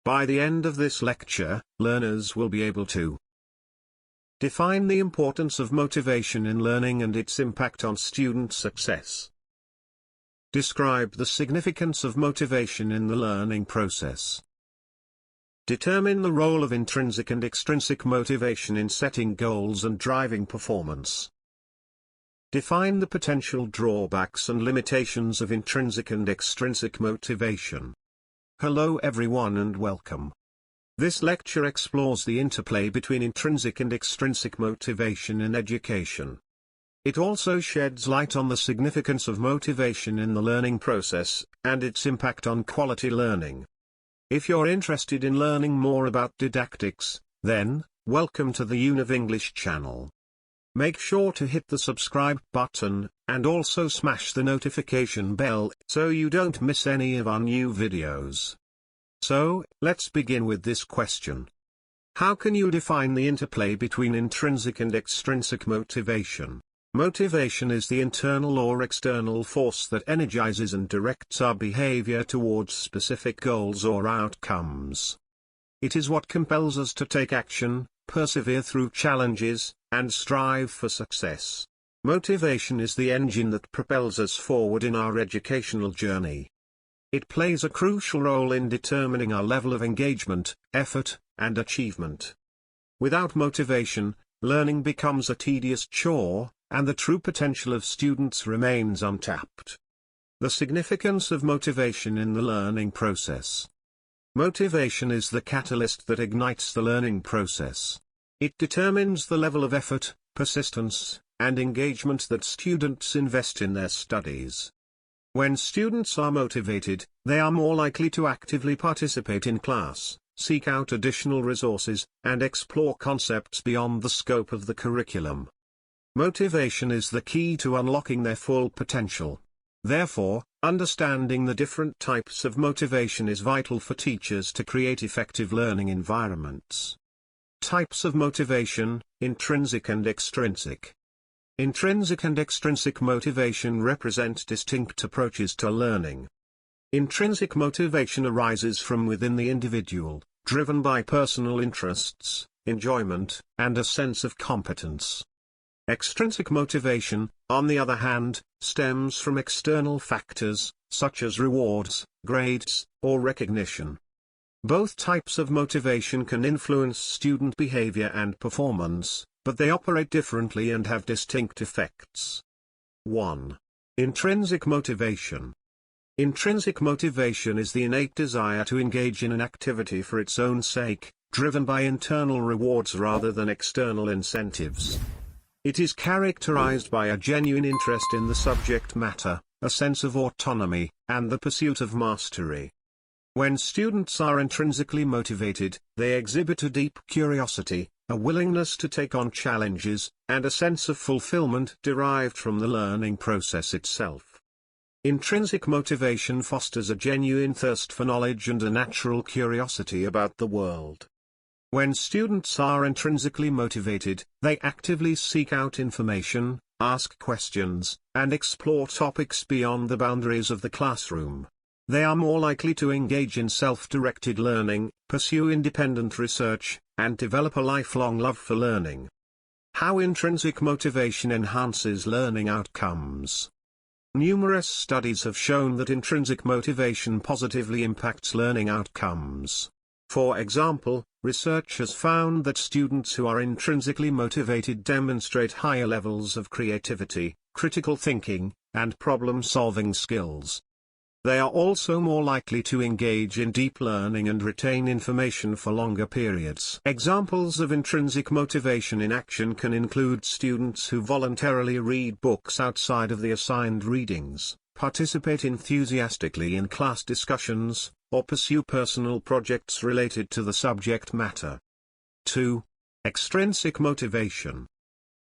By the end of this lecture, learners will be able to define the importance of motivation in learning and its impact on student success. Describe the significance of motivation in the learning process. Determine the role of intrinsic and extrinsic motivation in setting goals and driving performance. Define the potential drawbacks and limitations of intrinsic and extrinsic motivation. Hello everyone and welcome. This lecture explores the interplay between intrinsic and extrinsic motivation in education. It also sheds light on the significance of motivation in the learning process, and its impact on quality learning. If you're interested in learning more about didactics, then, welcome to the UNIV-ENGLISH channel. Make sure to hit the subscribe button, and also smash the notification bell, so you don't miss any of our new videos. So, let's begin with this question. How can you define the interplay between intrinsic and extrinsic motivation? Motivation is the internal or external force that energizes and directs our behavior towards specific goals or outcomes. It is what compels us to take action, persevere through challenges, and strive for success. Motivation is the engine that propels us forward in our educational journey. It plays a crucial role in determining our level of engagement, effort, and achievement. Without motivation, learning becomes a tedious chore, and the true potential of students remains untapped. The significance of motivation in the learning process. Motivation is the catalyst that ignites the learning process. It determines the level of effort, persistence, and engagement that students invest in their studies. When students are motivated, they are more likely to actively participate in class, seek out additional resources, and explore concepts beyond the scope of the curriculum. Motivation is the key to unlocking their full potential. Therefore, understanding the different types of motivation is vital for teachers to create effective learning environments. Types of motivation: intrinsic and extrinsic. Intrinsic and extrinsic motivation represent distinct approaches to learning. Intrinsic motivation arises from within the individual, driven by personal interests, enjoyment, and a sense of competence. Extrinsic motivation, on the other hand, stems from external factors, such as rewards, grades, or recognition. Both types of motivation can influence student behavior and performance, but they operate differently and have distinct effects. 1. Intrinsic motivation. Intrinsic motivation is the innate desire to engage in an activity for its own sake, driven by internal rewards rather than external incentives. It is characterized by a genuine interest in the subject matter, a sense of autonomy, and the pursuit of mastery. When students are intrinsically motivated, they exhibit a deep curiosity, a willingness to take on challenges, and a sense of fulfillment derived from the learning process itself. Intrinsic motivation fosters a genuine thirst for knowledge and a natural curiosity about the world. When students are intrinsically motivated, they actively seek out information, ask questions, and explore topics beyond the boundaries of the classroom. They are more likely to engage in self-directed learning, pursue independent research, and develop a lifelong love for learning. How intrinsic motivation enhances learning outcomes. Numerous studies have shown that intrinsic motivation positively impacts learning outcomes. For example, research has found that students who are intrinsically motivated demonstrate higher levels of creativity, critical thinking, and problem-solving skills. They are also more likely to engage in deep learning and retain information for longer periods. Examples of intrinsic motivation in action can include students who voluntarily read books outside of the assigned readings, participate enthusiastically in class discussions, or pursue personal projects related to the subject matter. 2. Extrinsic motivation.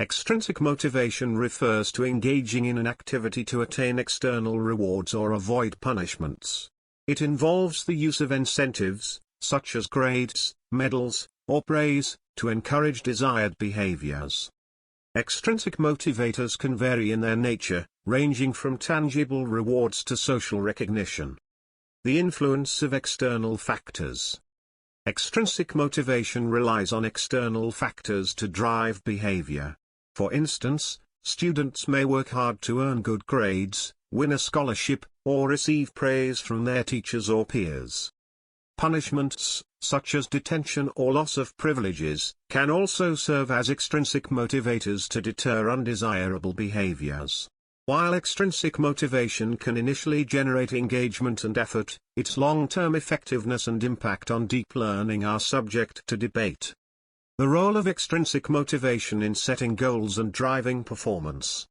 Extrinsic motivation refers to engaging in an activity to attain external rewards or avoid punishments. It involves the use of incentives, such as grades, medals, or praise, to encourage desired behaviors. Extrinsic motivators can vary in their nature, ranging from tangible rewards to social recognition. The influence of external factors. Extrinsic motivation relies on external factors to drive behavior. For instance, students may work hard to earn good grades, win a scholarship, or receive praise from their teachers or peers. Punishments, such as detention or loss of privileges, can also serve as extrinsic motivators to deter undesirable behaviors. While extrinsic motivation can initially generate engagement and effort, its long-term effectiveness and impact on deep learning are subject to debate. The role of extrinsic motivation in setting goals and driving performance.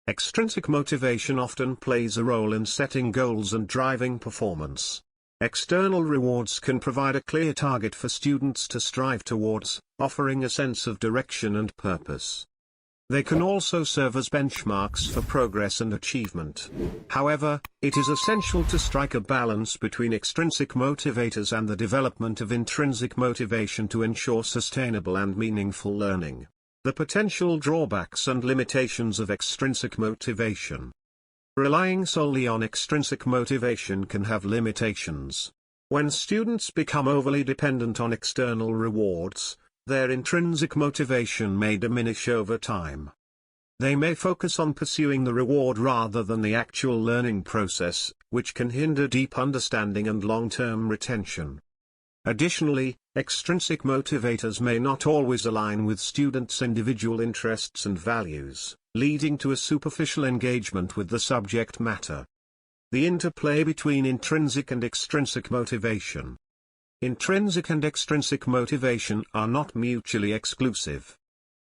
Extrinsic motivation often plays a role in setting goals and driving performance. External rewards can provide a clear target for students to strive towards, offering a sense of direction and purpose. They can also serve as benchmarks for progress and achievement. However, it is essential to strike a balance between extrinsic motivators and the development of intrinsic motivation to ensure sustainable and meaningful learning. The potential drawbacks and limitations of extrinsic motivation. Relying solely on extrinsic motivation can have limitations. When students become overly dependent on external rewards, their intrinsic motivation may diminish over time. They may focus on pursuing the reward rather than the actual learning process, which can hinder deep understanding and long-term retention. Additionally, extrinsic motivators may not always align with students' individual interests and values, leading to a superficial engagement with the subject matter. The interplay between intrinsic and extrinsic motivation. Intrinsic and extrinsic motivation are not mutually exclusive.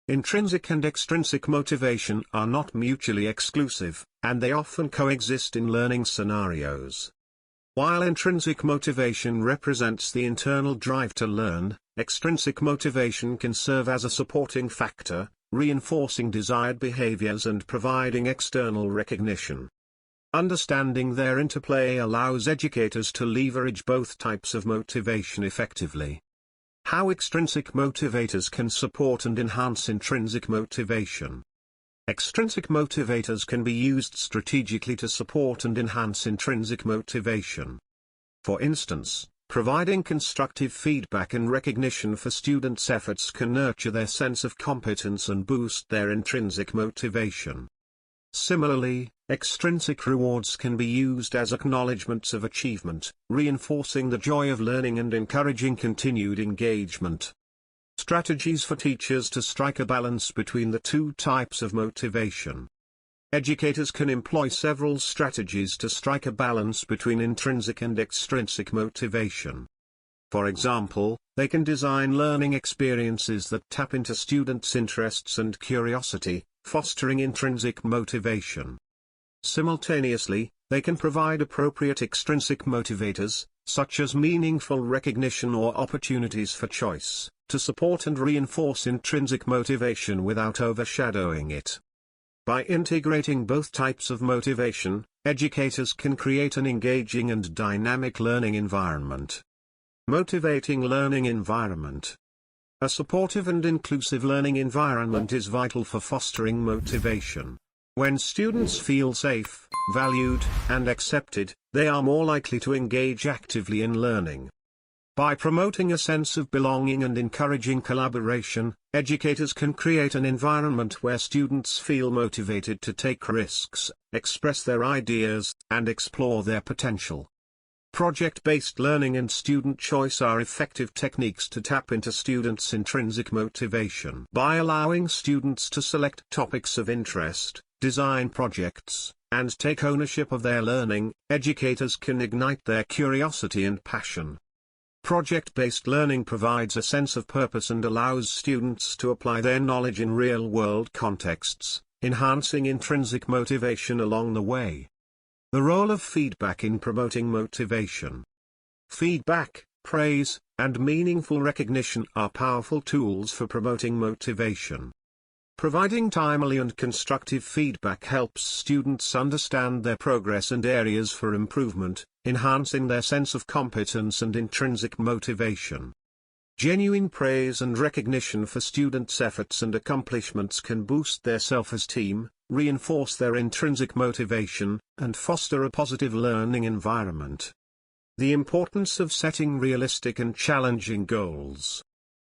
Intrinsic and extrinsic motivation are not mutually exclusive, and they often coexist in learning scenarios. While intrinsic motivation represents the internal drive to learn, extrinsic motivation can serve as a supporting factor, reinforcing desired behaviors and providing external recognition. Understanding their interplay allows educators to leverage both types of motivation effectively. How extrinsic motivators can support and enhance intrinsic motivation. Extrinsic motivators can be used strategically to support and enhance intrinsic motivation. For instance, providing constructive feedback and recognition for students' efforts can nurture their sense of competence and boost their intrinsic motivation. Similarly, extrinsic rewards can be used as acknowledgments of achievement, reinforcing the joy of learning and encouraging continued engagement. Strategies for teachers to strike a balance between the two types of motivation. Educators can employ several strategies to strike a balance between intrinsic and extrinsic motivation. For example, they can design learning experiences that tap into students' interests and curiosity, fostering intrinsic motivation. Simultaneously, they can provide appropriate extrinsic motivators, such as meaningful recognition or opportunities for choice, to support and reinforce intrinsic motivation without overshadowing it. By integrating both types of motivation, educators can create an engaging and dynamic learning environment. Motivating learning environment. A supportive and inclusive learning environment is vital for fostering motivation. When students feel safe, valued, and accepted, they are more likely to engage actively in learning. By promoting a sense of belonging and encouraging collaboration, educators can create an environment where students feel motivated to take risks, express their ideas, and explore their potential. Project-based learning and student choice are effective techniques to tap into students' intrinsic motivation. By allowing students to select topics of interest, design projects, and take ownership of their learning, educators can ignite their curiosity and passion. Project-based learning provides a sense of purpose and allows students to apply their knowledge in real-world contexts, enhancing intrinsic motivation along the way. The role of feedback in promoting motivation. Feedback, praise, and meaningful recognition are powerful tools for promoting motivation. Providing timely and constructive feedback helps students understand their progress and areas for improvement, enhancing their sense of competence and intrinsic motivation. Genuine praise and recognition for students' efforts and accomplishments can boost their self-esteem, reinforce their intrinsic motivation, and foster a positive learning environment. The importance of setting realistic and challenging goals.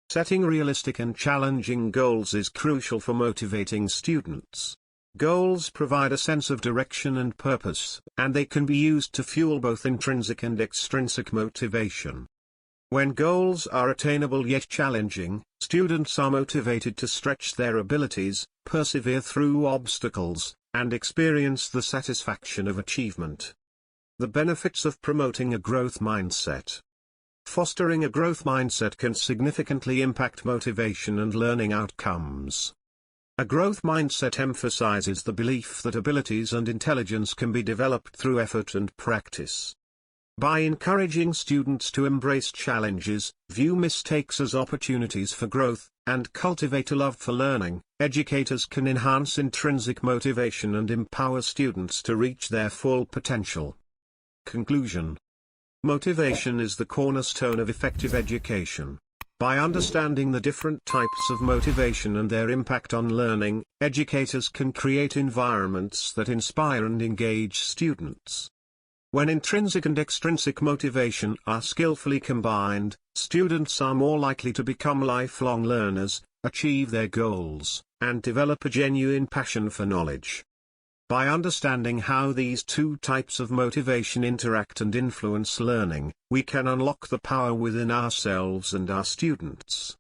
Setting realistic and challenging goals is crucial for motivating students. Goals provide a sense of direction and purpose, and they can be used to fuel both intrinsic and extrinsic motivation. When goals are attainable yet challenging, students are motivated to stretch their abilities, persevere through obstacles, and experience the satisfaction of achievement. The benefits of promoting a growth mindset. Fostering a growth mindset can significantly impact motivation and learning outcomes. A growth mindset emphasizes the belief that abilities and intelligence can be developed through effort and practice. By encouraging students to embrace challenges, view mistakes as opportunities for growth, and cultivate a love for learning, educators can enhance intrinsic motivation and empower students to reach their full potential. Conclusion. Motivation is the cornerstone of effective education. By understanding the different types of motivation and their impact on learning, educators can create environments that inspire and engage students. When intrinsic and extrinsic motivation are skillfully combined, students are more likely to become lifelong learners, achieve their goals, and develop a genuine passion for knowledge. By understanding how these two types of motivation interact and influence learning, we can unlock the power within ourselves and our students.